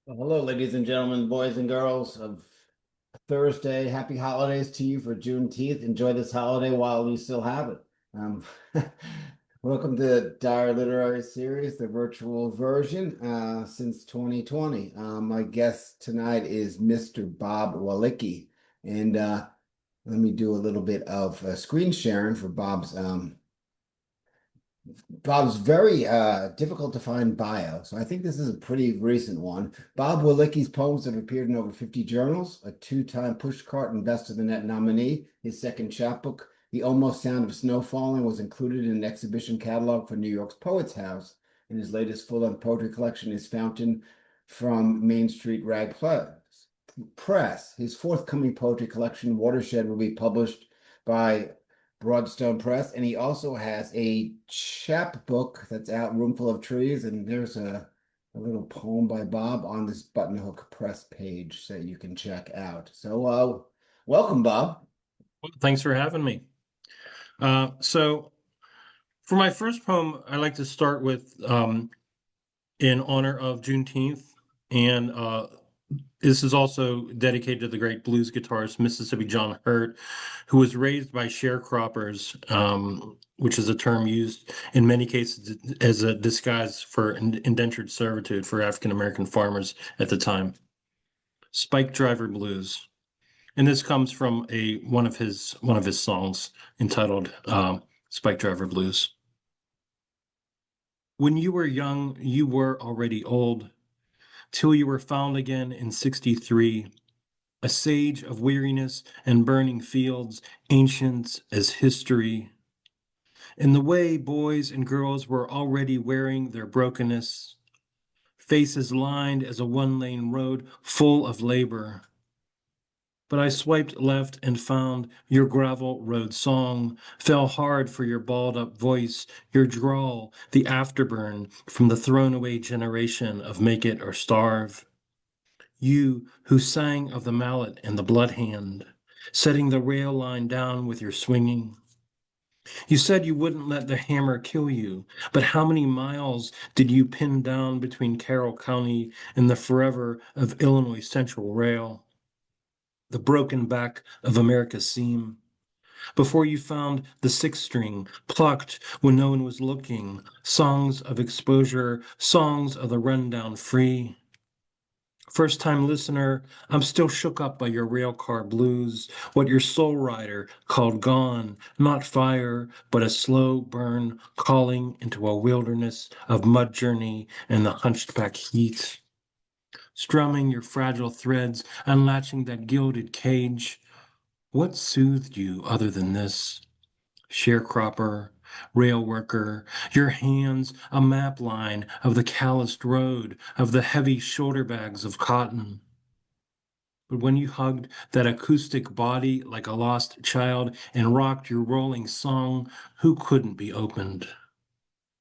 Well, hello, ladies and gentlemen, boys and girls of Thursday. Happy holidays to you for Juneteenth. Enjoy this holiday while you still have it. Um, welcome to Dire Literary Series, the virtual version since 2020. My guest tonight is Mr. Bob Walicki. And let me do a little bit of screen sharing for Bob's very difficult to find bio, so I think this is a pretty recent one. Bob Walicki's poems have appeared in over 50 journals, a two-time Pushcart and Best of the Net nominee. His second chapbook, The Almost Sound of Snow Falling, was included in an exhibition catalog for New York's Poets House, and his latest full-length poetry collection is Fountain from Main Street Press. His forthcoming poetry collection, Watershed, will be published by Broadstone Press, and he also has a chapbook that's out, Roomful of Trees, and there's a little poem by Bob on this Buttonhook Press page that you can check out. So, welcome, Bob. Well, thanks for having me. So for my first poem, I like to start with in honor of Juneteenth, and this is also dedicated to the great blues guitarist Mississippi John Hurt, who was raised by sharecroppers, which is a term used in many cases as a disguise for indentured servitude for African American farmers at the time. Spike Driver Blues. And this comes from a one of his songs entitled Spike Driver Blues. When you were young, you were already old, till you were found again in 63, a sage of weariness and burning fields, ancient as history. In the way boys and girls were already wearing their brokenness, faces lined as a one-lane road full of labor. But I swiped left and found your gravel road song, fell hard for your balled up voice, your drawl, the afterburn from the thrown away generation of Make It or Starve. You who sang of the mallet and the blood hand, setting the rail line down with your swinging. You said you wouldn't let the hammer kill you, but how many miles did you pin down between Carroll County and the forever of Illinois Central Rail? The broken back of America's seam, before you found the six string, plucked when no one was looking, songs of exposure, songs of the rundown free. First time listener, I'm still shook up by your railcar blues, what your soul rider called gone, not fire, but a slow burn calling into a wilderness of mud journey and the hunched back heat. Strumming your fragile threads, unlatching that gilded cage. What soothed you other than this? Sharecropper, rail worker, your hands a map line of the calloused road, of the heavy shoulder bags of cotton. But when you hugged that acoustic body like a lost child and rocked your rolling song, who couldn't be opened?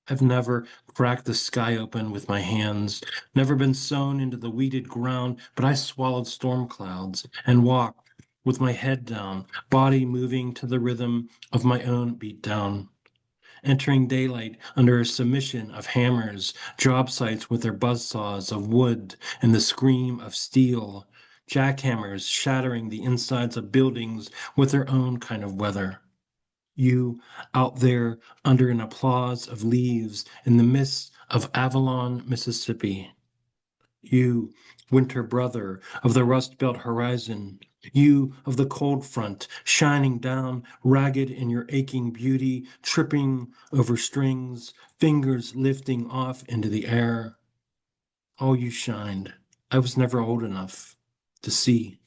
I've never cracked the sky open with my hands, never been sown into the weeded ground, but I swallowed storm clouds and walked with my head down, body moving to the rhythm of my own beat down. Entering daylight under a submission of hammers, job sites with their buzzsaws of wood and the scream of steel, jackhammers shattering the insides of buildings with their own kind of weather. You out there under an applause of leaves in the midst of Avalon, Mississippi. You, winter brother of the Rust Belt horizon. You of the cold front, shining down, ragged in your aching beauty, tripping over strings, fingers lifting off into the air. Oh, you shined. I was never old enough to see,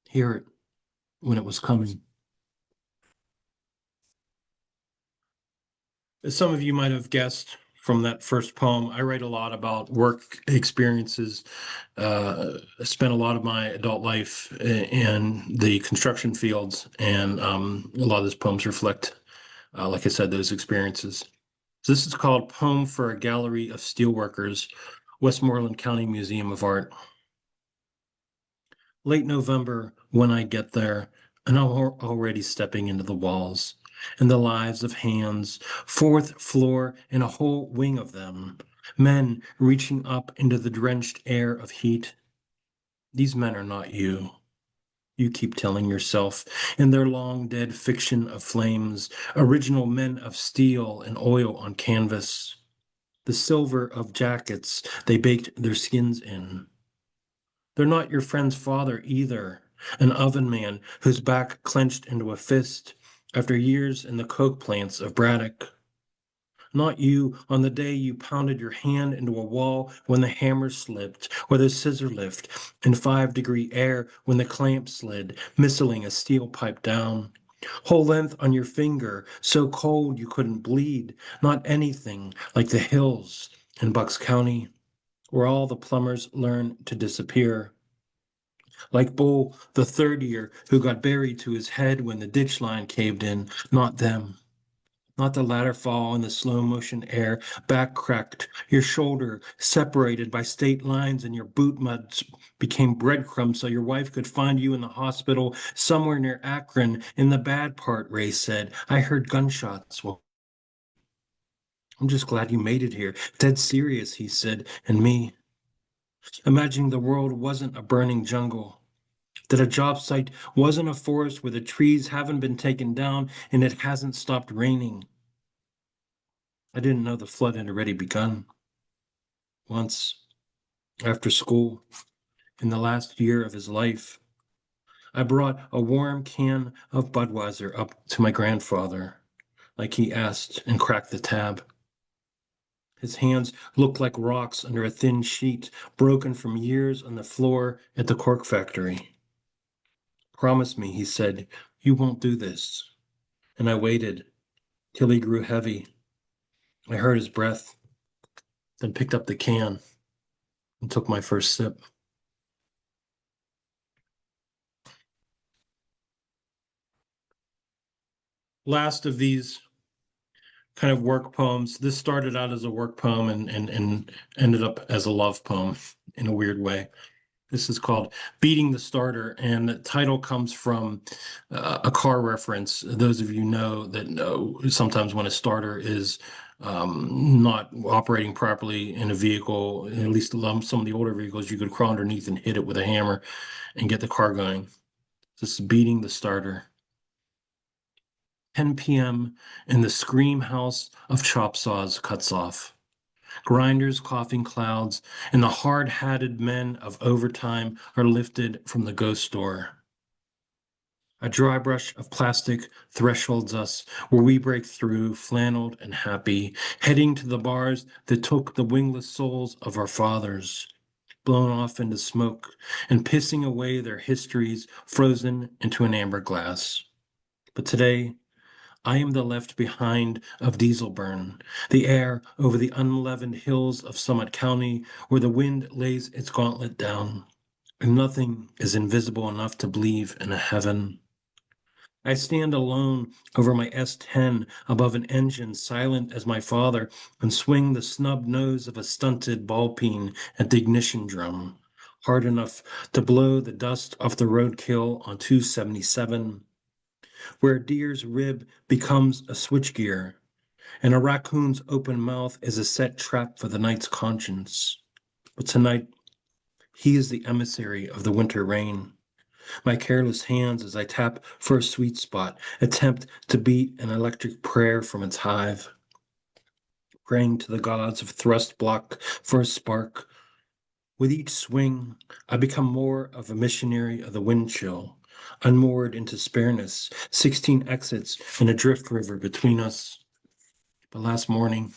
hear it when it was coming. As some of you might have guessed from that first poem, I write a lot about work experiences. I spent a lot of my adult life in the construction fields, and a lot of these poems reflect, like I said, those experiences. So this is called Poem for a Gallery of Steelworkers, Westmoreland County Museum of Art. Late November, when I get there, and I'm already stepping into the walls and the lives of hands, fourth floor and a whole wing of them. Men reaching up into the drenched air of heat. These men are not you. You keep telling yourself, in their long dead fiction of flames, original men of steel and oil on canvas, the silver of jackets they baked their skins in. They're not your friend's father either, an oven man whose back clenched into a fist after years in the coke plants of Braddock. Not you on the day you pounded your hand into a wall when the hammer slipped, or the scissor lift in 5-degree air when the clamp slid, missiling a steel pipe down. Whole length on your finger, so cold you couldn't bleed. Not anything like the hills in Bucks County, where all the plumbers learn to disappear. Like Bull, the third year, who got buried to his head when the ditch line caved in. Not them. Not the ladder fall in the slow motion air, back cracked, your shoulder separated by state lines, and your boot muds became breadcrumbs so your wife could find you in the hospital somewhere near Akron. In the bad part, Ray said, I heard gunshots. Well, I'm just glad you made it here. Dead serious, he said, and me. Imagining the world wasn't a burning jungle. That a job site wasn't a forest where the trees haven't been taken down and it hasn't stopped raining. I didn't know the flood had already begun. Once, after school, in the last year of his life, I brought a warm can of Budweiser up to my grandfather, like he asked, and cracked the tab. His hands looked like rocks under a thin sheet, broken from years on the floor at the cork factory. Promise me, he said, you won't do this. And I waited till he grew heavy. I heard his breath, then picked up the can and took my first sip. Last of these kind of work poems. This started out as a work poem and ended up as a love poem in a weird way. This is called Beating the Starter, and the title comes from a car reference. Those of you know that know sometimes when a starter is not operating properly in a vehicle, at least some of the older vehicles, you could crawl underneath and hit it with a hammer and get the car going. This is Beating the Starter. 10 p.m. and the scream house of chop saws cuts off. Grinders coughing clouds, and the hard-hatted men of overtime are lifted from the ghost door. A dry brush of plastic thresholds us where we break through, flanneled and happy, heading to the bars that took the wingless souls of our fathers, blown off into smoke and pissing away their histories frozen into an amber glass. But today, I am the left behind of diesel burn, the air over the unleavened hills of Summit County where the wind lays its gauntlet down, and nothing is invisible enough to believe in a heaven. I stand alone over my S10 above an engine silent as my father and swing the snub nose of a stunted ball peen at the ignition drum, hard enough to blow the dust off the roadkill on 277. Where a deer's rib becomes a switchgear, and a raccoon's open mouth is a set trap for the night's conscience. But tonight, he is the emissary of the winter rain. My careless hands as I tap for a sweet spot, attempt to beat an electric prayer from its hive, praying to the gods of thrust block for a spark. With each swing, I become more of a missionary of the wind chill, unmoored into spareness, 16 exits and a drift river between us. But last morning,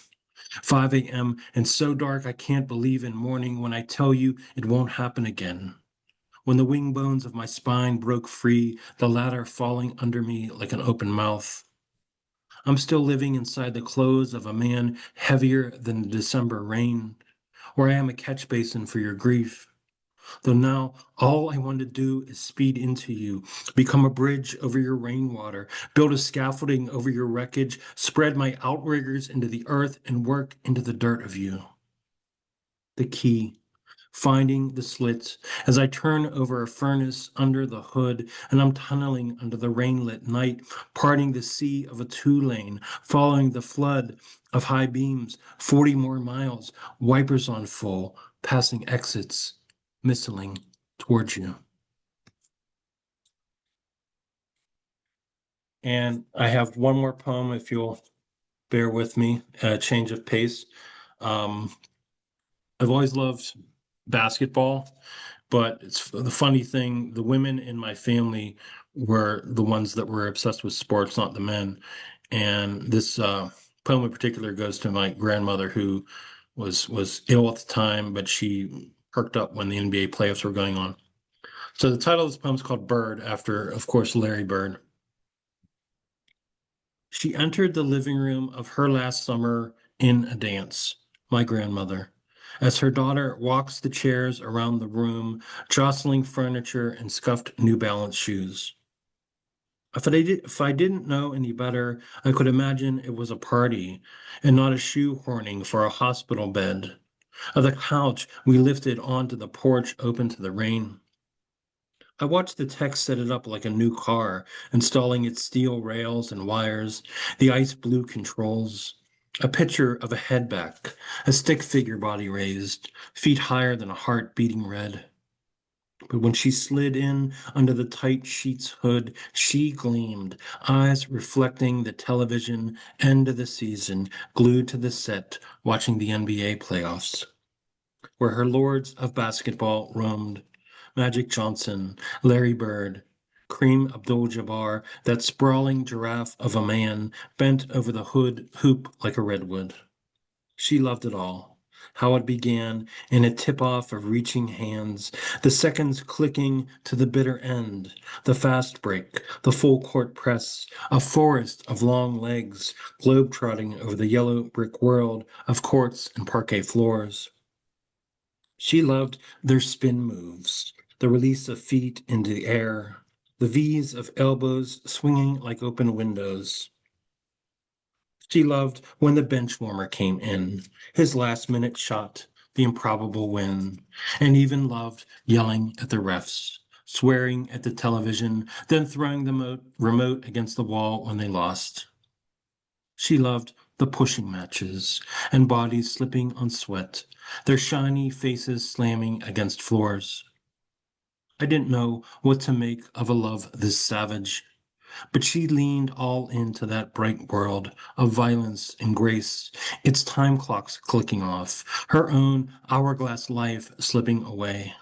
5 a.m., and so dark I can't believe in morning when I tell you it won't happen again. When the wing bones of my spine broke free, the ladder falling under me like an open mouth. I'm still living inside the clothes of a man heavier than the December rain, where I am a catch basin for your grief. Though now all I want to do is speed into you, become a bridge over your rainwater, build a scaffolding over your wreckage, spread my outriggers into the earth and work into the dirt of you. The key, finding the slits as I turn over a furnace under the hood and I'm tunneling under the rain-lit night, parting the sea of a two-lane, following the flood of high beams, 40 more miles, wipers on full, passing exits, missling towards you. And I have one more poem, if you'll bear with me, a change of pace. Um, I've always loved basketball, but it's the funny thing, the women in my family were the ones that were obsessed with sports, not the men. And this poem in particular goes to my grandmother who was ill at the time, but she perked up when the NBA playoffs were going on. So the title of this poem is called Bird, after, of course, Larry Bird. She entered the living room of her last summer in a dance, my grandmother, as her daughter walks the chairs around the room, jostling furniture and scuffed New Balance shoes. If I didn't know any better, I could imagine it was a party and not a shoehorning for a hospital bed. Of the couch we lifted onto the porch open to the rain. I watched the tech set it up like a new car, installing its steel rails and wires, the ice blue controls, a picture of a head back, a stick figure body raised, feet higher than a heart beating red. But when she slid in under the tight sheet's hood, she gleamed, eyes reflecting the television end of the season, glued to the set, watching the NBA playoffs, where her lords of basketball roamed. Magic Johnson, Larry Bird, Kareem Abdul-Jabbar, that sprawling giraffe of a man bent over the hoop like a redwood. She loved it all. How it began in a tip-off of reaching hands, the seconds clicking to the bitter end, the fast break, the full court press, a forest of long legs globe-trotting over the yellow brick world of courts and parquet floors. She loved their spin moves, the release of feet into the air, the V's of elbows swinging like open windows. She loved when the bench warmer came in, his last-minute shot, the improbable win, and even loved yelling at the refs, swearing at the television, then throwing the remote against the wall when they lost. She loved the pushing matches and bodies slipping on sweat, their shiny faces slamming against floors. I didn't know what to make of a love this savage, but she leaned all into that bright world of violence and grace, its time clocks clicking off, her own hourglass life slipping away.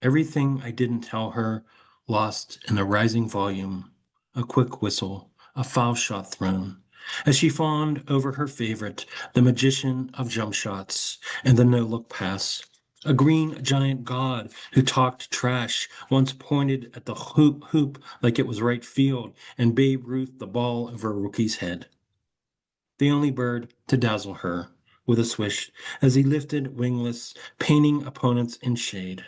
Everything I didn't tell her lost in a rising volume, a quick whistle, a foul shot thrown, as she fawned over her favorite, the magician of jump shots and the no-look pass, a green giant god who talked trash, once pointed at the hoop like it was right field, and Babe Ruth the ball over a rookie's head. The only bird to dazzle her with a swish as he lifted wingless, painting opponents in shade.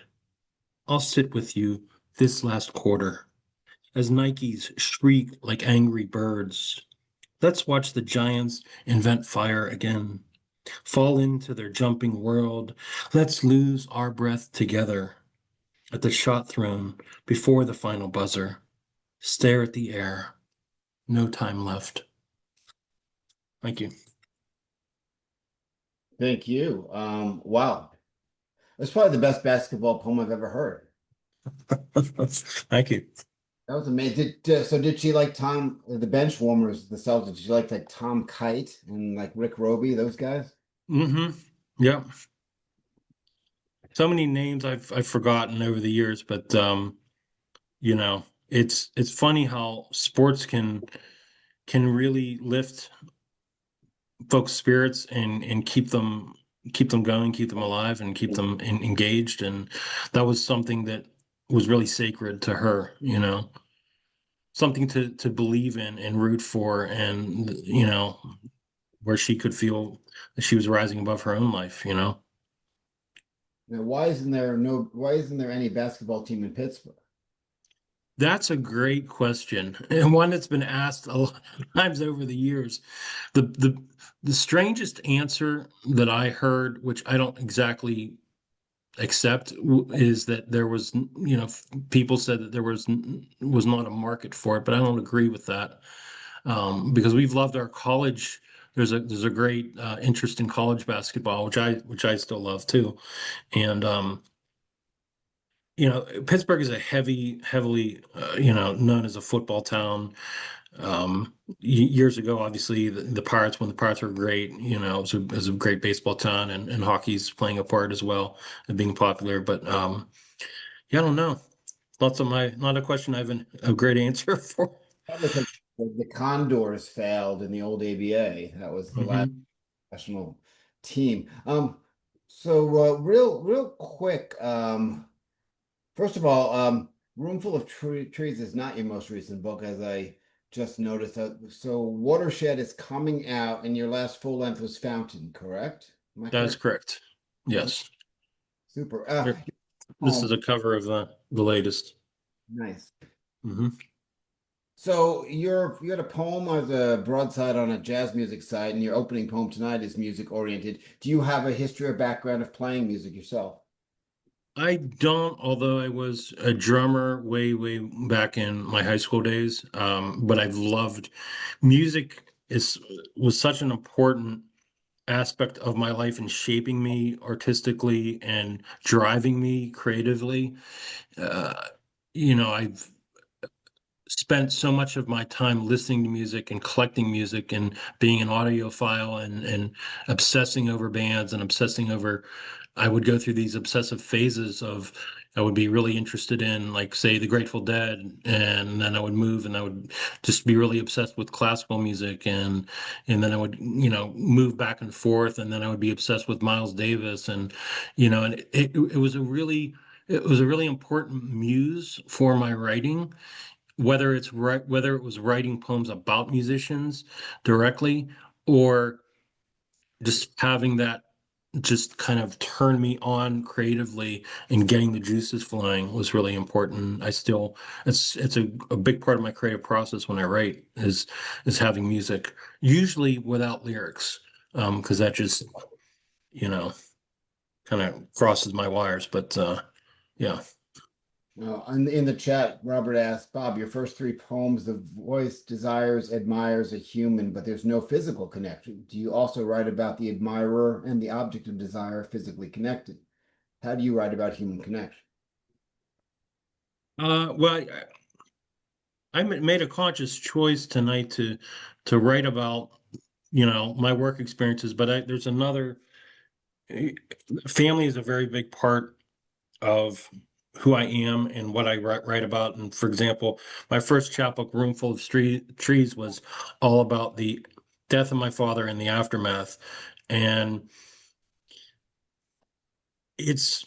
I'll sit with you this last quarter as Nikes shriek like angry birds. Let's watch the Giants invent fire again, fall into their jumping world. Let's lose our breath together at the shot thrown before the final buzzer. Stare at the air. No time left. Thank you. Thank you. Wow. That's probably the best basketball poem I've ever heard. Thank you. That was amazing. So did she like Tom, the bench warmers, the Celtics? Did she like Tom Kite and like Rick Roby, those guys? Mm-hmm. Yep. So many names I've forgotten over the years, but you know, it's funny how sports can really lift folks' spirits and keep them going, keep them alive, and keep them engaged. And that was something that was really sacred to her, you know, something to believe in and root for, and you know, where she could feel that she was rising above her own life, you know. Now, why isn't there any basketball team in Pittsburgh? That's a great question, and one that's been asked a lot of times over the years. The the strangest answer that I heard, which I don't exactly accept is that there was, people said that there was not a market for it, but I don't agree with that. Because we've loved our college. There's a great interest in college basketball, which I still love too. And Pittsburgh is a heavily known as a football town. Years ago, obviously, the Pirates, when the Pirates were great, it was a great baseball town, and hockey's playing a part as well and being popular. But yeah, I don't know. Not a question I have a great answer for. Probably because the Condors failed in the old ABA. That was the last Hmm. professional team. So real quick. First of all, Roomful of Trees is not your most recent book, as I just noticed. So Watershed is coming out, and your last full length was Fountain, correct? Am I That is correct? correct. Mhm. Yes. Super. Here, this is Oh, a cover of the latest. nice. Hmm. So you had a poem as a broadside on a jazz music site, and your opening poem tonight is music oriented. Do you have a history or background of playing music yourself? I don't, although I was a drummer way back in my high school days. But I've loved music is was such an important aspect of my life in shaping me artistically and driving me creatively. Uh, I've spent so much of my time listening to music and collecting music and being an audiophile and obsessing over bands and obsessing over I would go through these obsessive phases of I would be really interested in like say the Grateful Dead and then I would move and I would just be really obsessed with classical music and then I would move back and forth and then I would be obsessed with Miles Davis and it was a really important muse for my writing whether it was writing poems about musicians directly or just having that just kind of turn me on creatively and getting the juices flowing was really important. It's a big part of my creative process when I write is having music, usually without lyrics, because that just you know kind of crosses my wires. But yeah. In the chat, Robert asked, Bob, your first three poems, the voice desires, admires a human, but there's no physical connection. Do you also write about the admirer and the object of desire physically connected? How do you write about human connection? Well, I made a conscious choice tonight to write about my work experiences, but there's another family is a very big part of who I am and what I write about. And for example, my first chapbook, Roomful of Trees, was all about the death of my father and the aftermath. And it's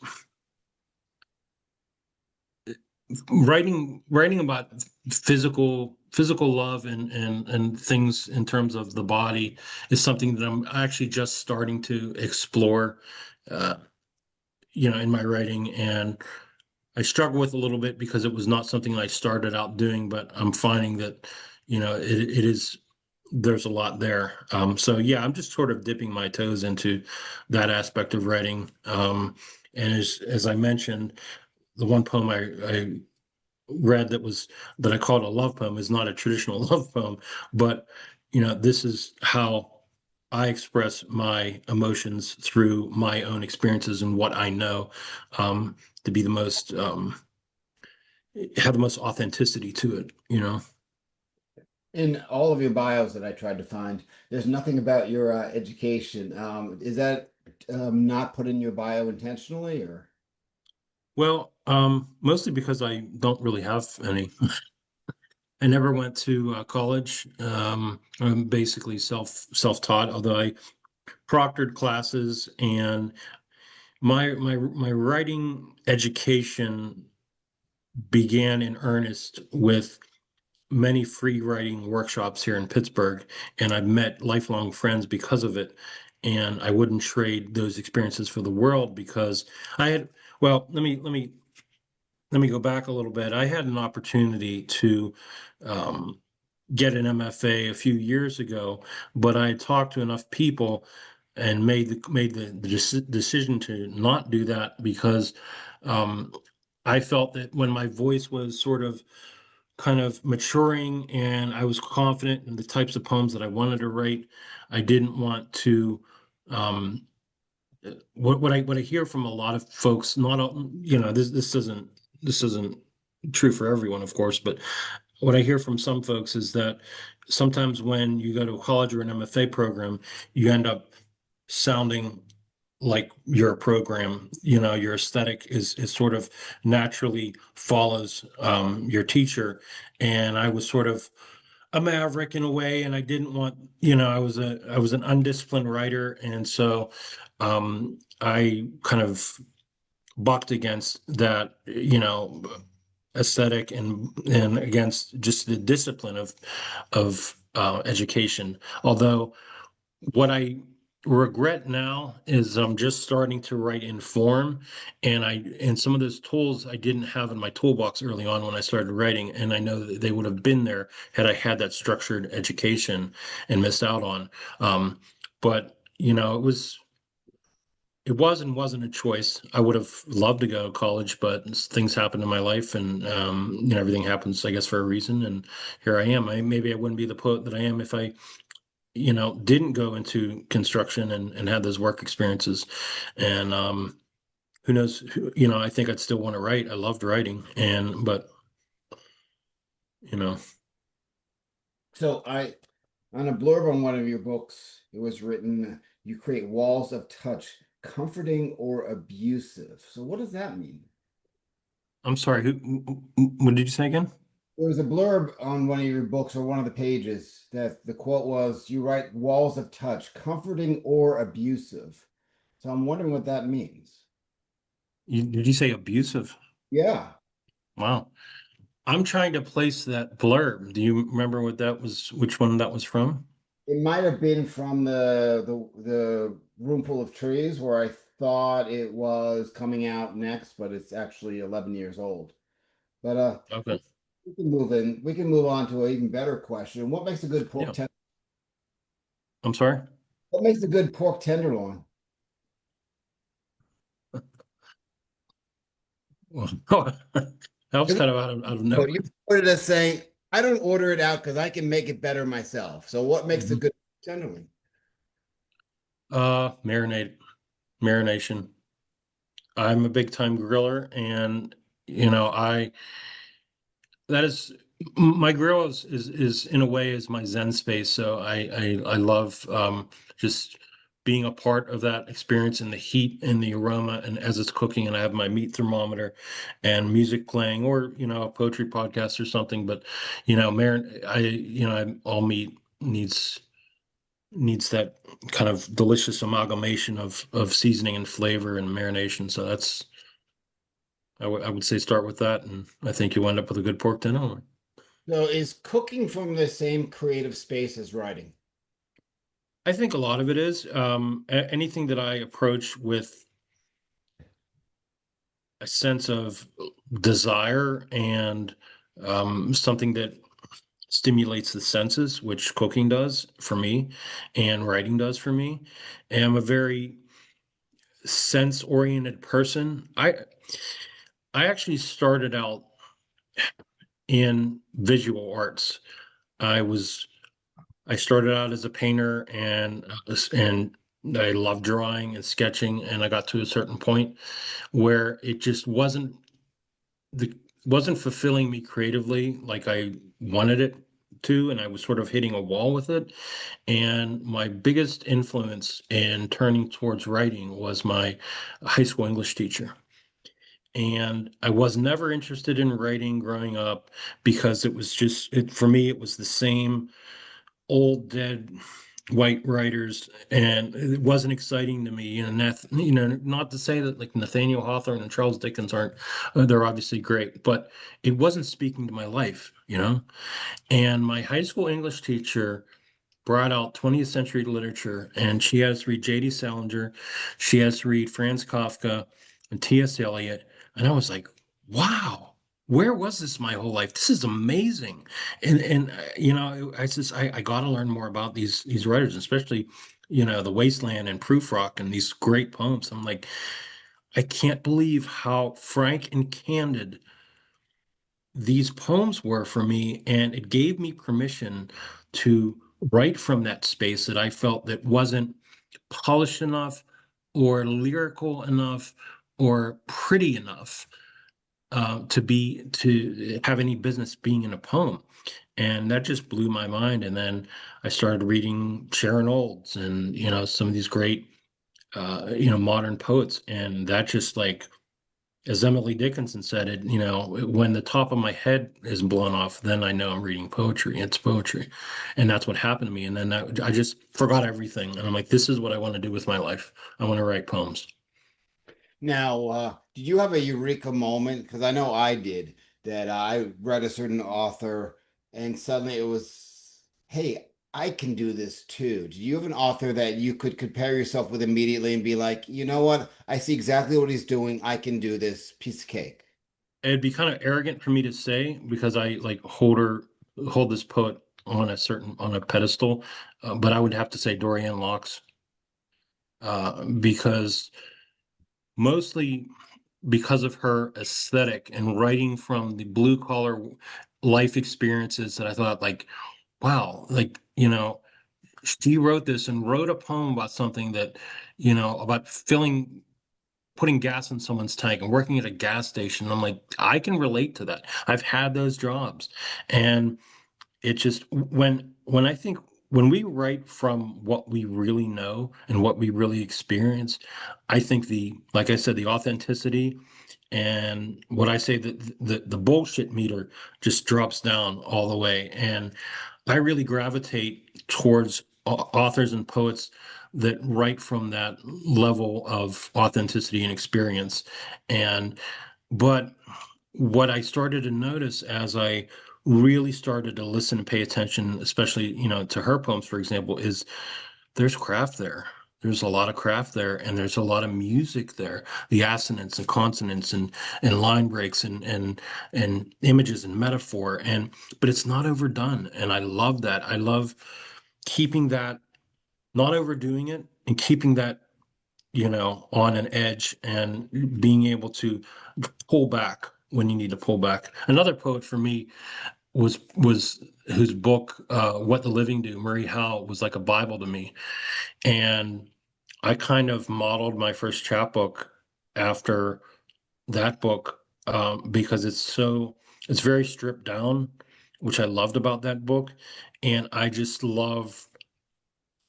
writing about physical love and things in terms of the body is something that I'm actually just starting to explore, uh, in my writing. And I struggle with a little bit because it was not something I started out doing, but I'm finding that, it is, there's a lot there. So yeah, I'm just sort of dipping my toes into that aspect of writing. And as I mentioned, the one poem I read that I called a love poem is not a traditional love poem, but this is how I express my emotions through my own experiences and what I know to be the most have the most authenticity to it. In all of your bios that I tried to find, there's nothing about your education. Is that not put in your bio intentionally, or? Well, mostly because I don't really have any. I never went to college. I'm basically self-taught, although I proctored classes and my writing education began in earnest with many free writing workshops here in Pittsburgh, and I've met lifelong friends because of it. And I wouldn't trade those experiences for the world because I had, well, let me go back a little bit. I had an opportunity to get an MFA a few years ago, but I had talked to enough people and made the decision to not do that because um, I felt that when my voice was sort of kind of maturing and I was confident in the types of poems that I wanted to write, I didn't want to. Um, what I hear from a lot of folks, not all, this isn't true for everyone, of course, but what I hear from some folks is that sometimes when you go to a college or an MFA program, you end up sounding like your program. Your aesthetic is sort of naturally follows your teacher. And I was sort of a maverick in a way, and I didn't want, I was an undisciplined writer, and so I kind of bucked against that, aesthetic and against just the discipline of education. Although what I regret now is I'm just starting to write in form, and some of those tools I didn't have in my toolbox early on when I started writing, and I know that they would have been there had I had that structured education and missed out on. But it was and wasn't a choice. I would have loved to go to college, but things happened in my life, and everything happens, I guess, for a reason. And here I am. Maybe I wouldn't be the poet that I am if I didn't go into construction and had those work experiences. And who knows, I think I'd still want to write. I loved writing, but you know, So on a blurb on one of your books, it was written, you create walls of touch, comforting or abusive. So what does that mean? I'm sorry, what did you say again? There was a blurb on one of your books or one of the pages that the quote was, you write walls of touch, comforting or abusive. So I'm wondering what that means. Did you say abusive? Yeah. Wow. I'm trying to place that blurb. Do you remember which one that was from? It might have been from the room full of trees where I thought it was coming out next, but it's actually 11 years old. But Okay. we can move in. We can move on to an even better question. What makes a good pork Yeah. ten I'm sorry. What makes a good pork tenderloin? That was kind of out of So you nowhere. ordered us saying, I don't order it out because I can make it better myself. So what makes a Mhm. good tenderloin? Marination. I'm a big time griller, and I that is my grill is in a way is my Zen space. So I love just being a part of that experience and the heat and the aroma, and as it's cooking, and I have my meat thermometer and music playing, or a poetry podcast or something. But all meat needs that kind of delicious amalgamation of seasoning and flavor and marination. So I would say start with that, and I think you end up with a good pork tenderloin. So is cooking from the same creative space as writing? I think a lot of it is anything that I approach with a sense of desire and something that stimulates the senses, which cooking does for me and writing does for me. And I'm a very sense-oriented person. I actually started out in visual arts. I was I started out as a painter, and I loved drawing and sketching, and I got to a certain point where it just the wasn't fulfilling me creatively like I wanted it to, and I was sort of hitting a wall with it. And my biggest influence in turning towards writing was my high school English teacher. And I was never interested in writing growing up because it was just for me it was the same old dead white writers, and it wasn't exciting to me. Not to say that like Nathaniel Hawthorne and Charles Dickens aren't, they're obviously great, but it wasn't speaking to my life. And my high school English teacher brought out 20th century literature, and she had us read J.D. Salinger, she had us to read Franz Kafka and T.S. Eliot, and I was like, wow, where was this my whole life? This is amazing. And I got to learn more about these writers, especially The Wasteland and Proof Rock and these great poems. I'm like, I can't believe how frank and candid these poems were for me, and it gave me permission to write from that space that I felt that wasn't polished enough or lyrical enough or pretty enough to have any business being in a poem. And that just blew my mind. And then I started reading Sharon Olds and some of these great modern poets, and that just like, as Emily Dickinson said it, when the top of my head is blown off, then I know I'm reading poetry. It's poetry. And that's what happened to me. And then I just forgot everything. And I'm like, this is what I want to do with my life. I want to write poems. Now, did you have a eureka moment? Because I know I did, that I read a certain author and suddenly it was, hey, I can do this too. Did you have an author that you could compare yourself with immediately and be like, you know what? I see exactly what he's doing. I can do this piece of cake. It'd be kind of arrogant for me to say because I like hold this poet on a pedestal, but I would have to say Dorianne Locks, because mostly because of her aesthetic and writing from the blue collar life experiences that I thought like, wow, like, she wrote this and wrote a poem about something that, about putting gas in someone's tank and working at a gas station. I'm like, I can relate to that. I've had those jobs. And it just when I think when we write from what we really know and what we really experience, I think like I said, the authenticity and what I say that the bullshit meter just drops down all the way. And I really gravitate towards authors and poets that write from that level of authenticity and experience. And but what I started to notice as I really started to listen and pay attention, especially, to her poems, for example, is there's craft there. There's a lot of craft there, and there's a lot of music there. The assonance and consonants and line breaks and images and metaphor, but it's not overdone, and I love that. I love keeping that, not overdoing it, and keeping that on an edge and being able to pull back when you need to pull back. Another poet for me was whose book, What the Living Do, Murray Howe, was like a Bible to me. And I kind of modeled my first chapbook after that book, because it's very stripped down, which I loved about that book. And I just love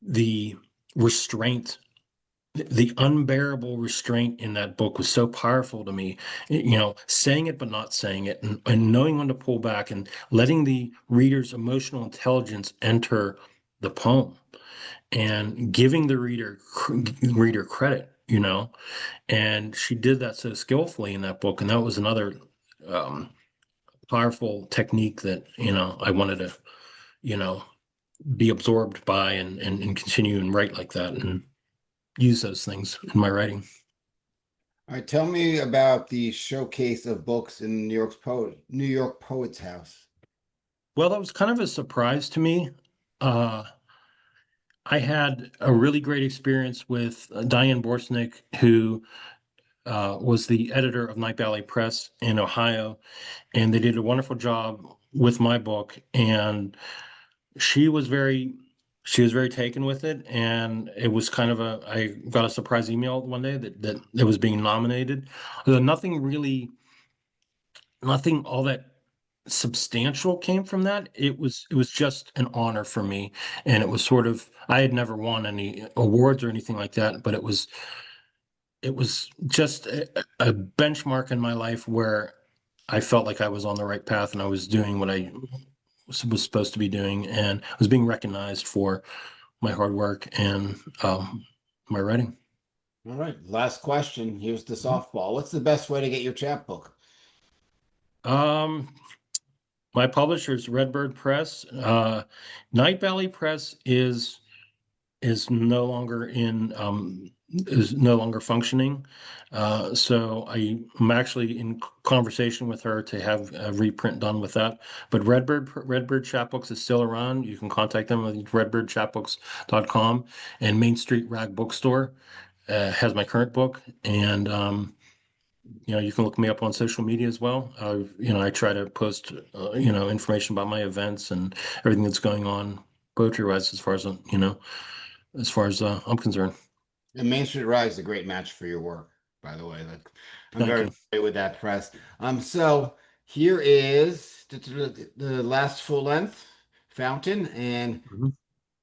the restraint, the unbearable restraint in that book was so powerful to me. Saying it but not saying it, and knowing when to pull back and letting the reader's emotional intelligence enter the poem and giving the reader credit. And she did that so skillfully in that book, and that was another um, powerful technique that I wanted to you know be absorbed by and continue and write like that and use those things in my writing. All right, tell me about the showcase of books in New York Poets House. Well, that was kind of a surprise to me. Uh, I had a really great experience with Diane Borsnick, who was the editor of Night Valley Press in Ohio, and they did a wonderful job with my book. And she was very, she was very taken with it, and it was kind of I got a surprise email one day that it was being nominated. Nothing all that substantial came from that. It was just an honor for me, and it was sort of, I had never won any awards or anything like that, but it was just a benchmark in my life where I felt like I was on the right path and I was doing what I was supposed to be doing, and I was being recognized for my hard work and my writing. All right, last question. Here's the softball. What's the best way to get your chapbook? Um, my publisher's Redbird Press. Night Valley Press is no longer in is no longer functioning. So I'm actually in conversation with her to have a reprint done with that. But Redbird Chapbooks is still around. You can contact them at redbirdchapbooks.com, and Main Street Rag Bookstore has my current book. And you can look me up on social media as well. I try to post information about my events and everything that's going on poetry wise, as far as I'm concerned. And Main Street Rise is a great match for your work, by the way. Like, I'm Thank very you. familiar with that press. So here is the last full length fountain, and Mhm.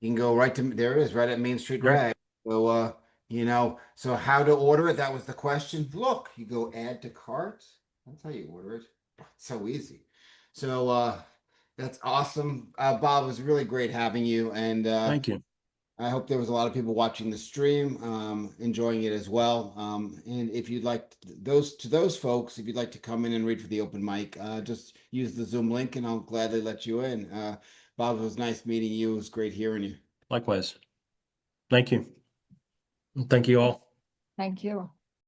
you can go right to there it is, right at Main Street Right. Rag. So so how to order it? That was the question. Look, you go add to cart. That's how you order it. It's so easy. So that's awesome. Bob, it was really great having you, and Thank you. I hope there was a lot of people watching the stream, enjoying it as well. And if you'd like those folks, if you'd like to come in and read for the open mic, just use the Zoom link, and I'll gladly let you in. Bob, it was nice meeting you. It was great hearing you. Likewise. Thank you. Thank you all. Thank you.